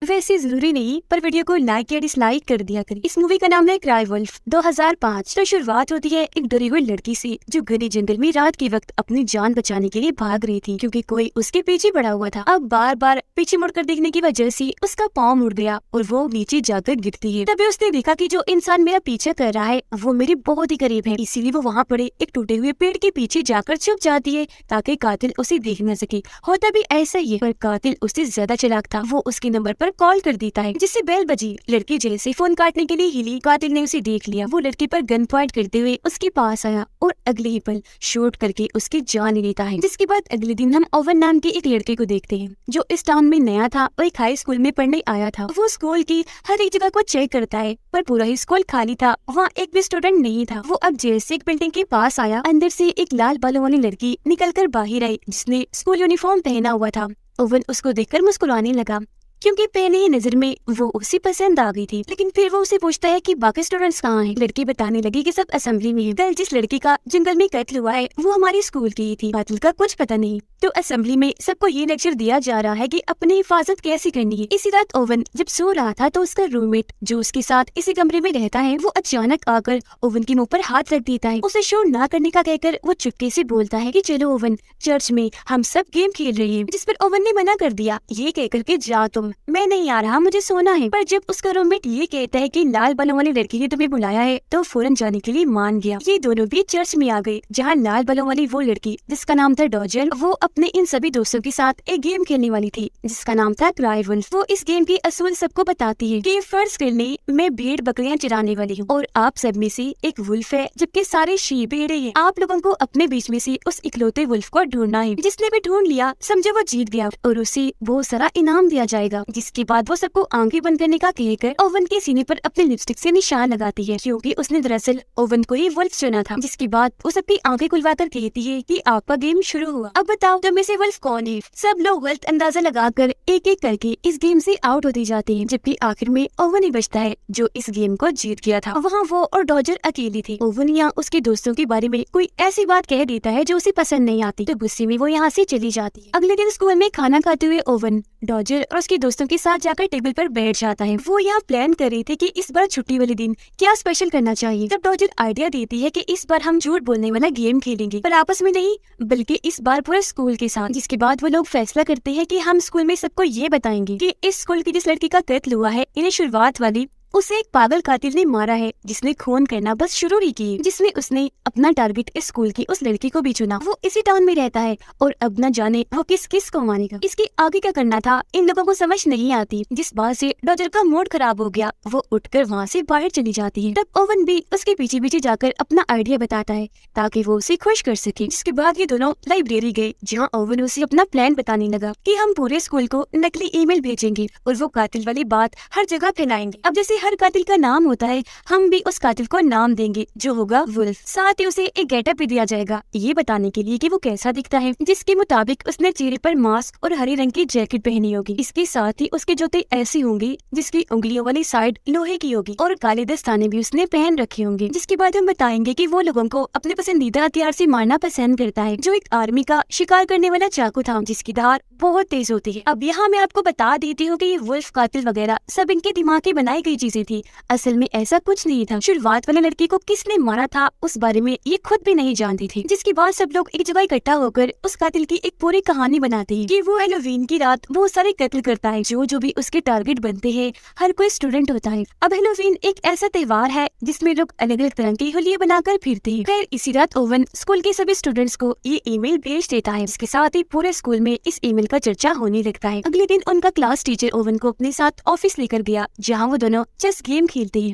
वैसे जरूरी नहीं, पर वीडियो को लाइक या डिसलाइक कर दिया करें। इस मूवी का नाम है क्राई वुल्फ 2005। तो शुरुआत होती है एक डरी हुई लड़की से जो घने जंगल में रात के वक्त अपनी जान बचाने के लिए भाग रही थी, क्योंकि कोई उसके पीछे पड़ा हुआ था। अब बार बार पीछे मुड़कर देखने की वजह से उसका पाँव मुड़ गया और वो नीचे जाकर गिरती है। तभी उसने देखा कि जो इंसान मेरा पीछा कर रहा है वो मेरे बहुत ही करीब है, इसीलिए वो वहाँ पड़े एक टूटे हुए पेड़ के पीछे जाकर छुप जाती है ताकि कातिल उसे देख न सके। होता भी ऐसा ही है, पर कातिल उससे ज्यादा चालाक था। वो उसके नंबर पर कॉल कर देता है, जिससे बेल बजी। लड़की जैसे फोन काटने के लिए हिली, कातिल ने उसे देख लिया। वो लड़की पर गन पॉइंट करते हुए उसके पास आया और अगले ही पल शूट करके उसकी जान ले लेता है। जिसके बाद अगले दिन हम ओवन नाम के एक लड़के को देखते हैं जो इस टाउन में नया था और एक हाई स्कूल में पढ़ने आया था। वो स्कूल की हर एक जगह को चेक करता है, पर पूरा ही स्कूल खाली था, वहाँ एक भी स्टूडेंट नहीं था। वो अब जैसे एक बिल्डिंग के पास आया, अंदर से एक लाल बालों वाली लड़की निकलकर बाहर आई जिसने स्कूल यूनिफॉर्म पहना हुआ था। ओवन उसको देखकर मुस्कुराने लगा, क्योंकि पहले ही नजर में वो उसे पसंद आ गई थी। लेकिन फिर वो उसे पूछता है कि बाकी स्टूडेंट्स कहाँ हैं। लड़की बताने लगी कि सब असेंबली में है। कल जिस लड़की का जंगल में कत्ल हुआ है वो हमारी स्कूल की ही थी, कातिल का कुछ पता नहीं। तो असेंबली में सबको ये लेक्चर दिया जा रहा है कि अपनी हिफाजत कैसे करनी है। इसी रात ओवन जब सो रहा था तो उसका रूममेट जो उसके साथ इसी कमरे में रहता है वो अचानक आकर ओवन के मुँह पर हाथ रख देता है। उसे शोर ना करने का कहकर वो चुपके से बोलता है कि चलो ओवन, चर्च में हम सब गेम खेल रहे हैं। जिस पर ओवन ने मना कर दिया, ये कहकर के जा तुम, मैं नहीं आ रहा, मुझे सोना है। पर जब उसका रूममेट ये कहता है कि लाल बालों वाली लड़की ने तुम्हें बुलाया है, तो फौरन जाने के लिए मान गया। ये दोनों भी चर्च में आ गए, जहाँ लाल बालों वाली वो लड़की जिसका नाम था डॉजर, वो अपने इन सभी दोस्तों के साथ एक गेम खेलने वाली थी जिसका नाम था क्राई वुल्फ। वो इस गेम की असूल सबको बताती है कि फर्ज कर ले मैं भेड़ बकरियां चराने वाली हूँ और आप सब में से एक वुल्फ है, जबकि सारे शीप भेड़े हैं। आप लोगों को अपने बीच में से उस इकलौते वुल्फ को ढूंढना है। जिसने भी ढूंढ लिया समझो वो जीत गया और उसे बहुत सारा इनाम दिया जाएगा। जिसके बाद वो सबको आंखें बंद करने का कहकर ओवन के सीने पर अपने लिपस्टिक से निशान लगाती है, क्योंकि उसने दरअसल ओवन को ही वुल्फ चुना था। जिसके बाद वो सबकी आंखें खुलवाकर कहती है कि आपका गेम शुरू हुआ, अब बताओ तुम में से वुल्फ कौन है। सब लोग गलत अंदाजा लगाकर एक एक करके इस गेम से आउट होते जाते हैं, जबकि आखिर में ओवन ही बचता है जो इस गेम को जीत गया था। वहाँ वो और डॉजर अकेली थी। ओवन या उसके दोस्तों के बारे में कोई ऐसी बात कह देता है जो उसे पसंद नहीं आती, तो गुस्से में वो यहाँ से चली जाती है। अगले दिन स्कूल में खाना खाते हुए ओवन डॉजर और उसके दोस्तों के साथ जाकर टेबल पर बैठ जाता है। वो यहाँ प्लान कर रहे थे कि इस बार छुट्टी वाले दिन क्या स्पेशल करना चाहिए। तब डॉजर आइडिया देती है कि इस बार हम झूठ बोलने वाला गेम खेलेंगे, पर आपस में नहीं बल्कि इस बार पूरे स्कूल के साथ। जिसके बाद वो लोग फैसला करते हैं कि हम स्कूल में सबको ये बताएंगे कि इस स्कूल की जिस लड़की का कत्ल हुआ है, इन्हें शुरुआत वाली उसे एक पागल कातिल ने मारा है जिसने खून करना बस शुरू ही की, जिसमें उसने अपना टारगेट इस स्कूल की उस लड़की को भी चुना। वो इसी टाउन में रहता है और अब न जाने वो किस किस को मारेगा। इसके आगे क्या करना था इन लोगों को समझ नहीं आती, जिस बात से डॉजर का मूड खराब हो गया। वो उठकर वहाँ से बाहर चली जाती है। तब ओवन भी उसके पीछे पीछे जाकर अपना आइडिया बताता है ताकि वो उसे खुश कर सके। जिसके बाद ये दोनों लाइब्रेरी गए, जहाँ ओवन उसे अपना प्लान बताने लगा कि हम पूरे स्कूल को नकली ईमेल भेजेंगे और वो कातिल वाली बात हर जगह फैलाएंगे। अब जैसे हर कातिल का नाम होता है, हम भी उस कातिल को नाम देंगे जो होगा वुल्फ। साथ ही उसे एक गेटअप भी दिया जाएगा, ये बताने के लिए कि वो कैसा दिखता है, जिसके मुताबिक उसने चेहरे पर मास्क और हरे रंग की जैकेट पहनी होगी। इसके साथ ही उसके जूते ऐसे होंगे जिसकी उंगलियों वाली साइड लोहे की होगी और काले दस्ताने भी उसने पहन रखे होंगे। जिसके बाद हम बताएंगे कि वो लोगों को अपने पसंदीदा हथियार से मारना पसंद करता है, जो एक आर्मी का शिकार करने वाला चाकू था जिसकी धार बहुत तेज होती है। अब यहाँ मैं आपको बता देती हूँ कि ये वुल्फ कातिल वगैरह सब इनके दिमाग की बनाई गई चीजें थी। असल में ऐसा कुछ नहीं था। शुरुआत वाली लड़की को किसने मारा था उस बारे में ये खुद भी नहीं जानती थी। जिसके बाद सब लोग एक जगह इकट्ठा होकर उस कातिल की एक पूरी कहानी बनाते हैं कि वो हैलोवीन की रात बहुत सारे कत्ल करता है। जो भी उसके टारगेट बनते हैं हर कोई स्टूडेंट होता है। अब हैलोवीन एक ऐसा त्योहार है जिसमें लोग अलग अलग तरह के होलिये बनाकर फिरते हैं। खैर इसी रात ओवन स्कूल के सभी स्टूडेंट्स को ये ईमेल भेज देता है, जिसके साथ ही पूरे स्कूल में इस ईमेल का चर्चा होने लगता है। अगले दिन उनका क्लास टीचर ओवन को अपने साथ ऑफिस लेकर गया, जहाँ वो दोनों चेस गेम खेलते हैं।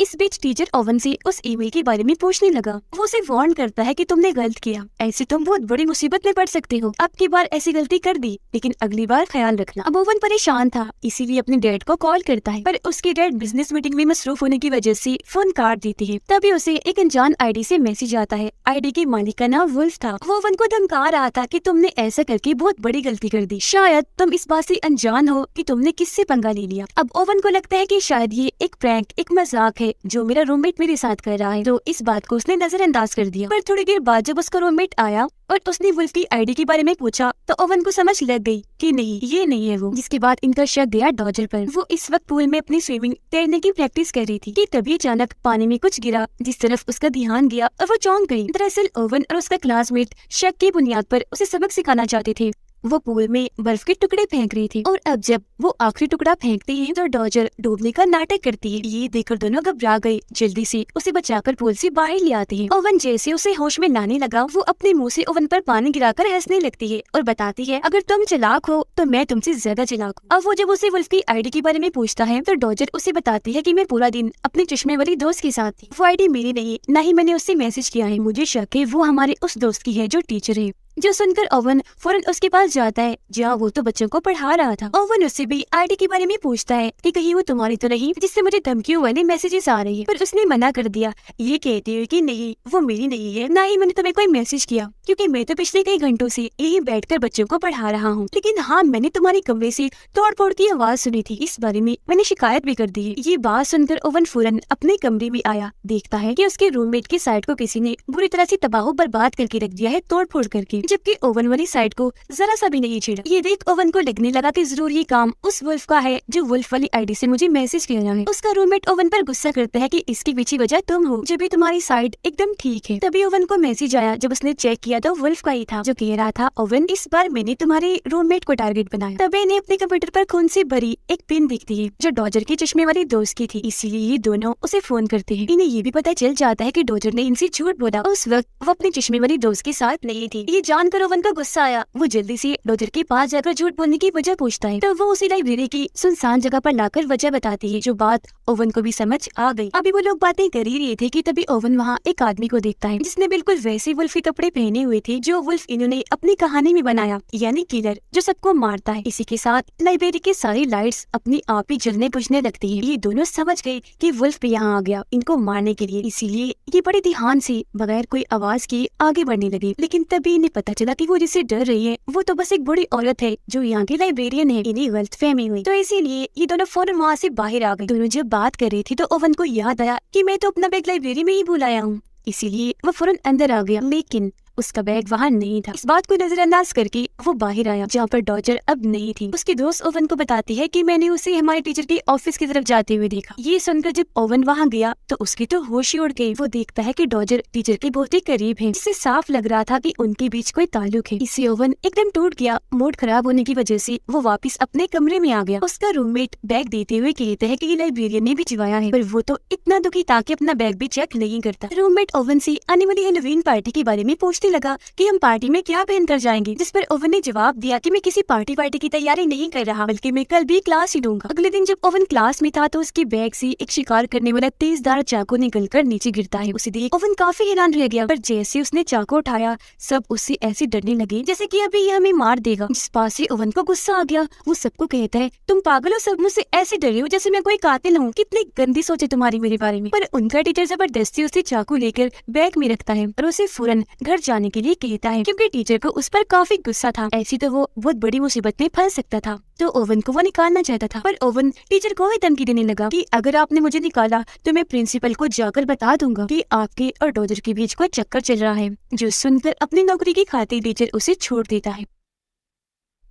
इस बीच टीचर ओवन से उस ईमेल के बारे में पूछने लगा। वो उसे वार्न करता है कि तुमने गलत किया, ऐसे तुम बहुत बड़ी मुसीबत में पड़ सकते हो। अब की बार ऐसी गलती कर दी, लेकिन अगली बार ख्याल रखना। अब ओवन परेशान था, इसीलिए अपने डैड को कॉल करता है, पर उसके डैड बिजनेस मीटिंग में मसरूफ होने की वजह से फोन काट देती है। तभी उसे एक अनजान आईडी से मैसेज आता है। आईडी के मालिक का नाम वुल्फ था। वो ओवन को धमका रहा था कि तुमने ऐसा करके बहुत बड़ी गलती कर दी, शायद तुम इस बात से अनजान हो कि तुमने किससे पंगा ले लिया। अब ओवन को लगता है कि शायद ये एक प्रैंक, एक मजाक है जो मेरा रूममेट मेरे साथ कर रहा है। तो इस बात को उसने नजरअंदाज कर दिया। पर थोड़ी देर बाद जब उसका रूममेट आया और उसने वुल्फ की आईडी के बारे में पूछा तो ओवन को समझ लग गई कि नहीं, ये नहीं है वो। जिसके बाद इनका शक गया डॉजर पर। वो इस वक्त पूल में अपनी स्विमिंग तैरने की प्रैक्टिस कर रही थी कि तभी अचानक पानी में कुछ गिरा जिस तरफ उसका ध्यान गया और वो चौंक गई। दरअसल ओवन और उसका क्लासमेट शक की बुनियाद पर उसे सबक सिखाना चाहते थे। वो पूल में बर्फ के टुकड़े फेंक रही थी और अब जब वो आखिरी टुकड़ा फेंकते हैं तो डॉजर डूबने का नाटक करती है। ये देखकर दोनों घबरा गए। जल्दी से उसे बचाकर पूल से बाहर ले आती है। ओवन जैसे उसे होश में लाने लगा वो अपने मुंह से ओवन पर पानी गिराकर हंसने लगती है और बताती है, अगर तुम चालाक हो तो मैं तुमसे ज्यादा चालाक हूँ। अब वो जब उसे वुल्फ की आईडी के बारे में पूछता है तो डॉजर उसे बताती है कि मैं पूरा दिन अपने चश्मे वाली दोस्त के साथ थी। वो आईडी मेरी नहीं, न ही मैंने उससे मैसेज किया है। मुझे शक है वो हमारे उस दोस्त की है जो टीचर है। जो सुनकर ओवन फौरन उसके पास जाता है जहाँ वो तो बच्चों को पढ़ा रहा था। ओवन उससे भी आईडी के बारे में पूछता है कि कहीं वो तुम्हारी तो नहीं जिससे मुझे धमकियों वाले मैसेजेस आ रही है, पर उसने मना कर दिया। ये कहती है कि नहीं, वो मेरी नहीं है, ना ही मैंने तुम्हें कोई मैसेज किया, क्योंकि मैं तो पिछले कई घंटों से यही बैठकर बच्चों को पढ़ा रहा हूँ। लेकिन हाँ, मैंने तुम्हारे कमरे से तोड़-फोड़ की आवाज सुनी थी, इस बारे में मैंने शिकायत भी कर दी है। ये बात सुनकर ओवन फौरन अपने कमरे में आया। देखता है कि उसके रूममेट की साइड को किसी ने बुरी तरह से तबाह बर्बाद करके रख दिया है, तोड़-फोड़ करके, जबकि ओवन वाली साइड को जरा सा भी नहीं छेड़ा। ये देख ओवन को लगने लगा कि जरूर ये काम उस वुल्फ का है जो वुल्फ वाली आईडी से मुझे मैसेज किया है। उसका रूममेट ओवन पर गुस्सा करता है कि इसकी पीछे वजह तुम हो, जब भी तुम्हारी साइड एकदम ठीक है। तभी ओवन को मैसेज आया। जब उसने चेक किया तो वुल्फ का ही था, जो कह रहा था, ओवन इस बार मैंने तुम्हारे रूममेट को टारगेट बनाया। तभी इन्हें अपने कंप्यूटर पर खून से भरी एक पिन दिखती है जो डॉजर के चश्मे वाली दोस्त की थी, इसीलिए ये दोनों उसे फोन करते हैं। इन्हें ये भी पता चल जाता है कि डॉजर ने इनसे झूठ बोला। उस वक्त वो अपने चश्मे वाली दोस्त के साथ नहीं थी। ये जानकर ओवन का गुस्सा आया। वो जल्दी से डॉजर के पास जाकर झूठ बोलने की वजह पूछता है। तो वो उसी लाइब्रेरी की सुनसान जगह पर लाकर वजह बताती है, जो बात ओवन को भी समझ आ गई। अभी वो लोग बातें कर ही रहे थे कि तभी ओवन वहाँ एक आदमी को देखता है जिसने बिल्कुल वैसे वुल्फ के कपड़े पहने हुए थे जो वुल्फ इन्होंने अपनी कहानी में बनाया, यानी किलर जो सबको मारता है। इसी के साथ लाइब्रेरी की सारी लाइट्स अपनी आप ही जलने बुझने लगती है। ये दोनों समझ गए कि वुल्फ भी यहाँ आ गया इनको मारने के लिए, इसीलिए ये बड़े ध्यान से बगैर कोई आवाज के आगे बढ़ने लगे। लेकिन तभी इन्हें पता चला कि वो जिससे डर रही है वो तो बस एक बड़ी औरत है जो यहाँ की लाइब्रेरियन है। इन्हें गलतफहमी हुई, तो इसीलिए ये दोनों फौरन वहाँ से बाहर आ गए। दोनों जब बात कर रही थी तो ओवन को याद आया कि मैं तो अपना बैग लाइब्रेरी में ही भूल आया हूँ, इसीलिए वो फौरन अंदर आ गया, लेकिन उसका बैग वहाँ नहीं था। इस बात को नजरअंदाज करके वो बाहर आया जहाँ पर डॉजर अब नहीं थी। उसकी दोस्त ओवन को बताती है कि मैंने उसे हमारे टीचर के ऑफिस की तरफ जाते हुए देखा। ये सुनकर जब ओवन वहाँ गया तो उसकी तो होश ही उड़ गई। वो देखता है कि डॉजर टीचर के बहुत ही करीब है, जिससे साफ लग रहा था कि उनके बीच कोई ताल्लुक है। इससे ओवन एकदम टूट गया। मूड खराब होने की वजह से वो वापस अपने कमरे में आ गया। उसका रूममेट बैग देते हुए कहता है कि ये लाइब्रेरियन ने भिजवाया है, पर वो तो इतना दुखी था कि अपना बैग भी चेक नहीं करता। रूममेट ओवन से आने वाली हैलोवीन पार्टी के बारे में पूछने लगा कि हम पार्टी में क्या पहन कर जाएंगे, जिस पर ओवन ने जवाब दिया कि मैं किसी पार्टी की तैयारी नहीं कर रहा, बल्कि मैं कल भी क्लास ही लूंगा। अगले दिन जब ओवन क्लास में था तो उसके बैग से एक शिकार करने वाला तेजधार चाकू निकलकर नीचे गिरता है। उसे देख ओवन काफी हैरान रह गया, पर जैसे उसने चाकू उठाया सब उससे ऐसे डरने लगे जैसे कि अभी ये हमें मार देगा। जिस बात से ओवन को गुस्सा आ गया। वो सबको कहता है, तुम पागल हो, सब मुझसे ऐसे डरे हो जैसे मैं कोई कातिल हूँ, कितनी गंदी सोचे तुम्हारी मेरे बारे में। पर उनका टीचर जबरदस्ती उसे चाकू लेकर बैग में रखता है और उसे फौरन घर जाने के लिए कहता है, क्योंकि टीचर को उस पर काफी गुस्सा था। ऐसी तो वो बहुत बड़ी मुसीबत में फंस सकता था, तो ओवन को वो निकालना चाहता था। पर ओवन टीचर को ही धमकी देने लगा कि अगर आपने मुझे निकाला तो मैं प्रिंसिपल को जाकर बता दूंगा कि आपके और डॉजर के बीच कोई चक्कर चल रहा है। जो सुनकर अपनी नौकरी की खातिर टीचर उसे छोड़ देता है।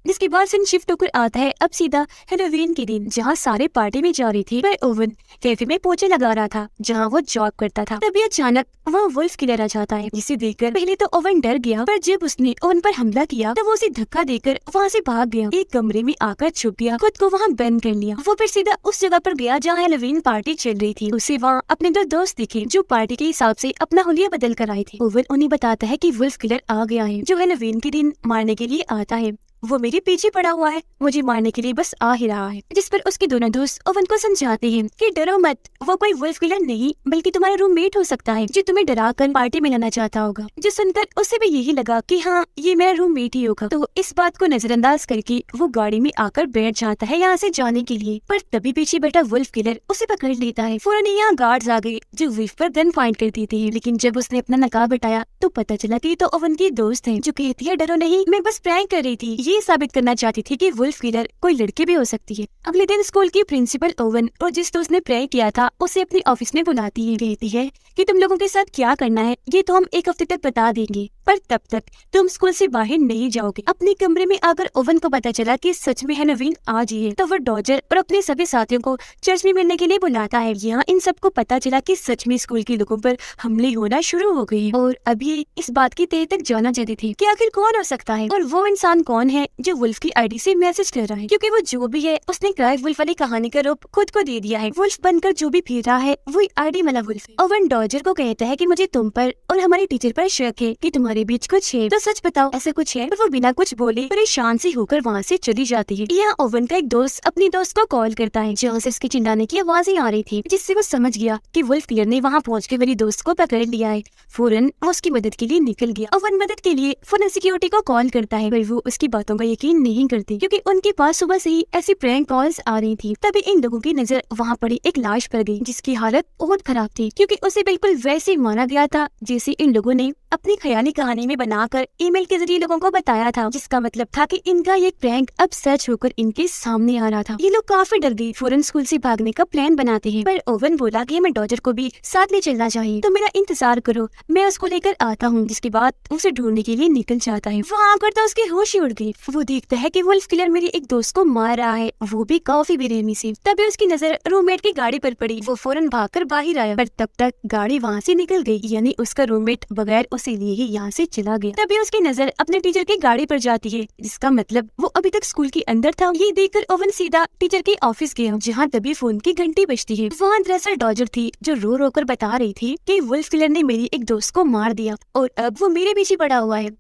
जिसके बाद सीन शिफ्ट होकर आता है अब सीधा हैलोवीन के दिन, जहाँ सारे पार्टी में जा रही थी। पर ओवन कैफे में पोछे लगा रहा था जहाँ वो जॉब करता था। तभी अचानक वहाँ वुल्फ किलर आ जाता है, जिसे देखकर पहले तो ओवन डर गया, पर जब उसने ओवन पर हमला किया तो वो उसे धक्का देकर वहाँ से भाग गया। एक कमरे में आकर छुप गया, खुद को वहाँ बंद कर लिया। वो फिर सीधा उस जगह पर गया जहाँ हैलोवीन पार्टी चल रही थी। उसे वहाँ अपने दो दोस्त दिखे जो पार्टी के हिसाब से अपना हुलिया बदल कर आए थे। ओवन उन्हें बताता है कि वुल्फ किलर आ गया है, जो हैलोवीन के दिन मारने के लिए आता है। वो मेरे पीछे पड़ा हुआ है, मुझे मारने के लिए बस आ ही रहा है। जिस पर उसके दोनों दोस्त ओवन को समझाते हैं कि डरो मत, वो कोई वुल्फ किलर नहीं बल्कि तुम्हारा रूममेट हो सकता है जो तुम्हें डरा कर पार्टी में लाना चाहता होगा। जो सुनकर उसे भी यही लगा कि हाँ, ये मेरा रूममेट ही होगा। तो इस बात को नजरअंदाज करके वो गाड़ी में आकर बैठ जाता है यहाँ से जाने के लिए। पर तभी पीछे बैठा वुल्फ किलर उसे पकड़ लेता है। फौरन यहाँ गार्ड्स आ गए जो वुल्फ पर गन पॉइंट कर देते हैं। लेकिन जब उसने अपना नकाब हटाया तो पता चला कि तो ओवन की दोस्त है, जो कहती है डरो नहीं, मैं बस प्रैंक कर रही थी। ये साबित करना चाहती थी कि वुल्फ किलर कोई लड़की भी हो सकती है। अगले दिन स्कूल की प्रिंसिपल ओवन और जिस दोस्त ने प्रैंक किया था उसे अपने ऑफिस में बुलाती है। कहती है कि तुम लोगों के साथ क्या करना है ये तो हम एक हफ्ते तक बता देंगे, पर तब तक तुम स्कूल से बाहर नहीं जाओगे। अपने कमरे में आकर ओवन को पता चला कि सच में हैलोवीन आज ही है, तो वो डॉजर और अपने सभी साथियों को चर्च में मिलने के लिए बुलाता है। यहाँ इन सबको पता चला कि सच में स्कूल के लोगों पर हमले होना शुरू हो गई और अभी इस बात की तह तक जाना चाहती थी कि आखिर कौन हो सकता है और वो इंसान कौन है जो वुल्फ की आईडी से मैसेज कर रहा है, क्योंकि वो जो भी है उसने क्राई वुल्फ वाली कहानी का रूप खुद को दे दिया है। वुल्फ बनकर जो भी फिर रहा है वही आईडी वाला वुल्फ है। ओवन डॉजर को कहता है कि मुझे तुम पर और हमारे टीचर पर शक है कि तुम्हारे बीच कुछ है, तो सच बताओ ऐसा कुछ है। वो बिना कुछ बोले परेशान सी होकर वहाँ से चली जाती है। यहाँ ओवन का एक दोस्त अपनी दोस्त को कॉल करता है जहाँ से उसके चिल्लाने की आवाजें आ रही थी, जिससे वो समझ गया कि वुल्फ किलर ने वहाँ पहुँच के मेरी दोस्त को पकड़ लिया है। फौरन वो उसकी मदद के लिए निकल गया। ओवन मदद के लिए फौरन सिक्योरिटी को कॉल करता है, पर वो उसकी बातों का यकीन नहीं करती क्योंकि उनके पास सुबह से ही ऐसी प्रैंक कॉल्स आ रही थी। तभी इन लोगों की नजर वहाँ पड़ी एक लाश पर गई जिसकी हालत बहुत खराब थी, क्योंकि उसे बिल्कुल वैसे मारा गया था जैसे इन लोगों ने अपनी ख्याली कहानी में बनाकर ईमेल के जरिए लोगों को बताया था, जिसका मतलब था कि इनका ये प्रैंक अब सच होकर इनके सामने आ रहा था। ये लोग काफी डर गए, फौरन स्कूल से भागने का प्लान बनाते हैं, पर ओवन बोला कि हमें डॉजर को भी साथ ले चलना चाहिए, तो मेरा इंतजार करो, मैं उसको लेकर आता हूँ। जिसके बाद उसे ढूंढने के लिए निकल जाता है। वहाँ आकर तो उसके होश ही उड़ गई। वो देखता है कि वुल्फ किलर मेरे एक दोस्त को मार रहा है, वो भी काफी बेरहमी से। तभी उसकी नजर रूममेट की गाड़ी पर पड़ी। वो फौरन भागकर बाहर आया, पर तब तक गाड़ी वहाँ से निकल गई, यानी उसका रूममेट बगैर उसे लिए ही यहाँ से चला गया। तभी उसकी नजर अपने टीचर की गाड़ी पर जाती है, जिसका मतलब वो अभी तक स्कूल के अंदर था। ये देखकर ओवन सीधा टीचर के ऑफिस गया, जहाँ तभी फोन की घंटी बजती है। वहाँ दरअसल डॉजर थी जो रो रो कर बता रही थी कि वुल्फ किलर ने मेरी एक दोस्त को मार दिया और अब वो मेरे पीछे पड़ा हुआ है,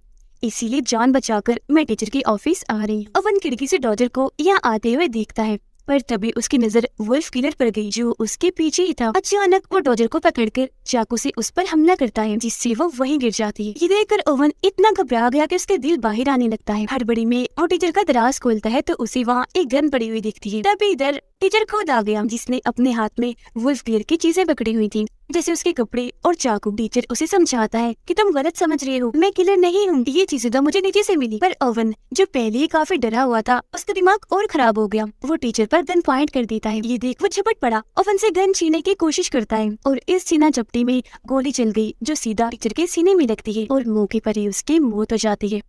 इसीलिए जान बचाकर मैं टीचर के ऑफिस आ रही हूँ। ओवन खिड़की से डॉजर को यहाँ आते हुए देखता है, पर तभी उसकी नजर वुल्फ किलर पर गई जो उसके पीछे ही था। अचानक वो डॉजर को पकड़कर चाकू से उस पर हमला करता है, जिससे वो वहीं गिर जाती है। ये देखकर ओवन इतना घबरा गया कि उसके दिल बाहर आने लगता है। हड़बड़ी में वो टीचर का दराज खोलता है तो उसे वहाँ एक गन पड़ी हुई दिखती है। तभी इधर टीचर खुद आ गया, जिसने अपने हाथ में वुल्फ किलर की चीजें पकड़ी हुई थी, जैसे उसके कपड़े और चाकू। टीचर उसे समझाता है कि तुम गलत समझ रहे हो, मैं किलर नहीं हूँ, ये चीजें तो मुझे नीचे से मिली। पर ओवन जो पहले ही काफी डरा हुआ था, उसका दिमाग और खराब हो गया। वो टीचर पर गन पॉइंट कर देता है। ये देख वो झपट पड़ा, ओवन से गन छीनने की कोशिश करता है और इस सीना झपटी में गोली चल गई जो सीधा टीचर के सीने में लगती है और मौके पर ही उसकी मौत हो जाती है।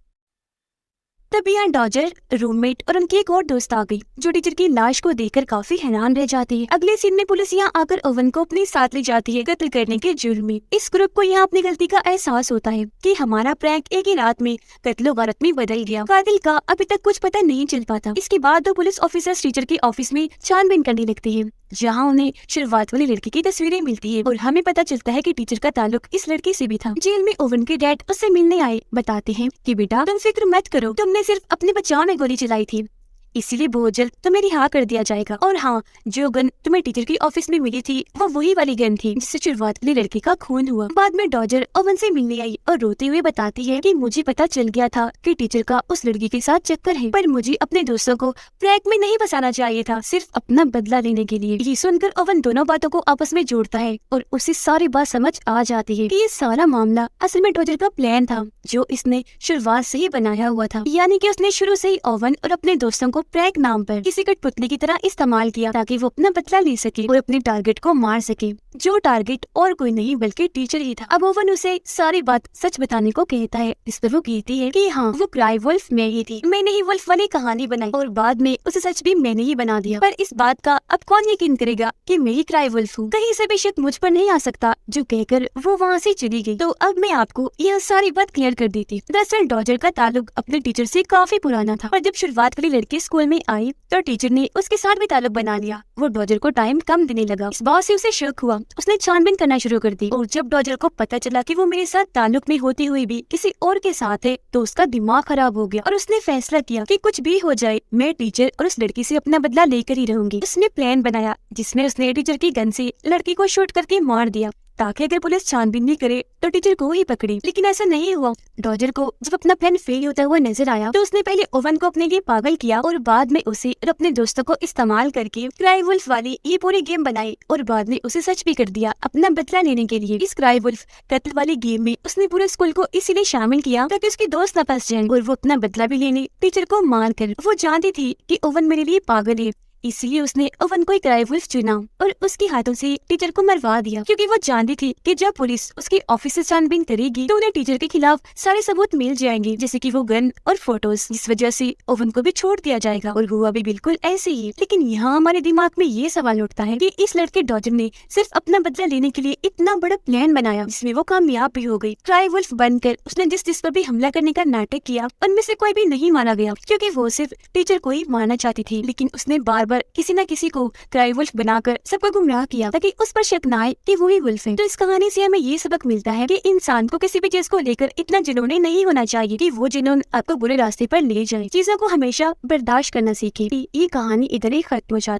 तब यहाँ डॉजर, रूममेट और उनकी एक और दोस्त आ गई, जो टीचर की लाश को देखकर काफी हैरान रह जाती है। अगले सीन में पुलिस यहाँ आकर ओवन को अपने साथ ले जाती है कत्ल करने के जुर्म में। इस ग्रुप को यहाँ अपनी गलती का एहसास होता है कि हमारा प्रैंक एक ही रात में कत्लो गारत में बदल गया। कातिल का अभी तक कुछ पता नहीं चल पाता। इसके बाद दो पुलिस ऑफिसर्स टीचर के ऑफिस में छानबीन करने लगते हैं, जहाँ उन्हें शुरुआत वाली लड़की की तस्वीरें मिलती है और हमें पता चलता है कि टीचर का ताल्लुक इस लड़की से भी था। जेल में ओवन के डैड उससे मिलने आए, बताते हैं कि बेटा तुम फिक्र मत करो, तुमने सिर्फ अपने बचाव में गोली चलाई थी, इसीलिए बहुत जल्द तुम्हें रिहा कर दिया जाएगा। और हाँ, जो गन तुम्हें टीचर की ऑफिस में मिली थी वो वही वाली गन थी जिससे शुरुआत वाली लड़की का खून हुआ। बाद में डॉजर ओवन से मिलने आई और रोते हुए बताती है कि मुझे पता चल गया था कि टीचर का उस लड़की के साथ चक्कर है, पर मुझे अपने दोस्तों को प्रैंक में नहीं फंसाना चाहिए था, सिर्फ अपना बदला लेने के लिए। ये सुनकर ओवन दोनों बातों को आपस में जोड़ता है और उसे सारी बात समझ आ जाती है कि ये सारा मामला असल में डॉजर का प्लान था, जो इसने शुरुआत से ही बनाया हुआ था। यानी कि उसने शुरू से ही ओवन और अपने दोस्तों को प्रैंक नाम पर किसी कठपुतली की तरह इस्तेमाल किया ताकि वो अपना बदला ले सके और अपने टारगेट को मार सके, जो टारगेट और कोई नहीं बल्कि टीचर ही था। अब ओवन उसे सारी बात सच बताने को कहता है, इस पर वो कहती है कि हाँ, वो क्राई वुल्फ मैं ही थी, मैंने ही वुल्फ वाली कहानी बनाई और बाद में उसे सच भी मैंने ही बना दिया। पर इस बात का अब कौन यकीन करेगा कि मैं ही क्राई वुल्फ हूँ? कहीं से भी शक मुझ पर नहीं आ सकता, जो कहकर वो वहाँ से चली गई। तो अब मैं आपको यह सारी बात क्लियर कर देती। दरअसल डॉजर का ताल्लुक अपने टीचर से काफी पुराना था, और जब शुरुआत वाली लड़की स्कूल में आई तो टीचर ने उसके साथ भी ताल्लुक बना लिया। वो डॉजर को टाइम कम देने लगा। इस बात से उसे शक हुआ, उसने छानबीन करना शुरू कर दी और जब डॉजर को पता चला कि वो मेरे साथ ताल्लुक में होती हुई भी किसी और के साथ है, तो उसका दिमाग खराब हो गया और उसने फैसला किया कि कुछ भी हो जाए मैं टीचर और उस लड़की से अपना बदला लेकर ही रहूंगी। उसने प्लान बनाया जिसमें उसने टीचर की गन से लड़की को शूट करके मार दिया। ताकि अगर पुलिस छानबीन भी करे तो टीचर को ही पकड़े। लेकिन ऐसा नहीं हुआ। डॉजर को जब अपना प्लान फेल होता हुआ नजर आया तो उसने पहले ओवन को अपने लिए पागल किया और बाद में उसे और अपने दोस्तों को इस्तेमाल करके क्राई वुल्फ वाली ये पूरी गेम बनाई और बाद में उसे सच भी कर दिया अपना बदला लेने के लिए। इस क्राई वुल्फ कत्ल वाली गेम में उसने पूरे स्कूल को इसीलिए शामिल किया ताकि उसके दोस्त न फंस जाएं और वो अपना बदला भी लेने टीचर को मार कर। वो जानती थी कि ओवन मेरे लिए पागल है, इसलिए उसने ओवन को क्राई वुल्फ चुना और उसके हाथों से टीचर को मरवा दिया, क्योंकि वो जानती थी कि जब पुलिस उसके ऑफिस से छानबीन करेगी तो उन्हें टीचर के खिलाफ सारे सबूत मिल जाएंगे, जैसे कि वो गन और फोटोज। इस वजह से ओवन को भी छोड़ दिया जाएगा और हुआ भी बिल्कुल ऐसे ही। लेकिन यहाँ हमारे दिमाग में ये सवाल उठता है कि इस लड़के डॉजर ने सिर्फ अपना बदला लेने के लिए इतना बड़ा प्लान बनाया जिसमें वो कामयाब भी हो गई। क्राई वुल्फ बनकर उसने जिस पर भी हमला करने का नाटक किया उनमें से कोई भी नहीं मारा गया, क्योंकि वो सिर्फ टीचर को ही मारना चाहती थी। लेकिन उसने बार बार किसी न किसी को क्राई वुल्फ बनाकर सबको गुमराह किया ताकि उस पर शक न आए कि वो ही वुल्फ है। तो इस कहानी से हमें ये सबक मिलता है कि इंसान को किसी भी चीज को लेकर इतना जुनूनी नहीं होना चाहिए कि वो जुनून आपको बुरे रास्ते पर ले जाए। चीजों को हमेशा बर्दाश्त करना सीखे। ये कहानी इधर ही खत्म हो जाती है।